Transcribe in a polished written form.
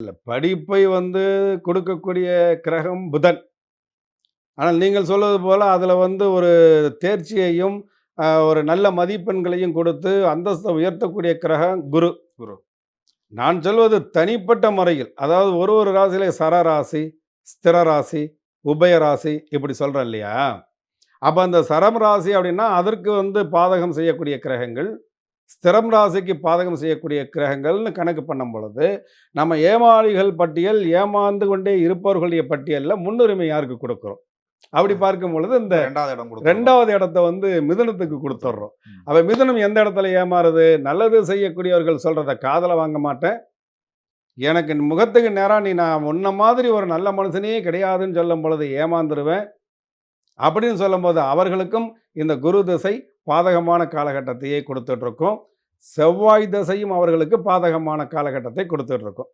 இல்ல படிப்பை வந்து கொடுக்கக்கூடிய கிரகம் புதன். ஆனால் நீங்கள் சொல்வது போல அதில வந்து ஒரு தேர்ச்சியையும், ஒரு நல்ல மதிப்பெண்களையும் கொடுத்து அந்தஸ்த உயர்த்தக்கூடிய கிரகம் குரு. குரு. நான் சொல்வது தனிப்பட்ட முறையில். அதாவது ஒரு ஒரு ராசியில சரராசி, ஸ்திர ராசி, உபய ராசி இப்படி சொல்றோம் இல்லையா? அப்ப அந்த சரம் ராசி அப்படின்னா, அதற்கு வந்து பாதகம் செய்யக்கூடிய கிரகங்கள், ஸ்திரம் ராசிக்கு பாதகம் செய்யக்கூடிய கிரகங்கள்னு கணக்கு பண்ணும் பொழுது, நம்ம ஏமாளிகள் பட்டியல், ஏமாந்து கொண்டே இருப்பவர்களுடைய பட்டியல்ல முன்னுரிமை யாருக்கு குடுக்கிறோம்? அப்படி பார்க்கும் பொழுது இந்த 2வது இடம் குடுத்துறோம். 2வது இடத்த வந்து மிதுனத்துக்கு குடுத்துர்றோம். ம். அப்ப மிதுனம் எந்த இடத்துல ஏமாறுது? நல்லது செய்யக்கூடியவர்கள் சொல்றத காதுல வாங்க மாட்டேன். எனக்கு முகத்துக்கு நேரா நீ நான் உன்ன மாதிரி ஒரு நல்ல மனுஷனே கிடையாதுன்னு சொல்லும் பொழுது ஏமாந்துருவேன். அப்படின்னு சொல்லும்போது அவர்களுக்கும் இந்த குரு திசை பாதகமான காலகட்டத்தையே கொடுத்துட்ருக்கும். செவ்வாய் திசையும் அவர்களுக்கு பாதகமான காலகட்டத்தை கொடுத்துட்ருக்கும்.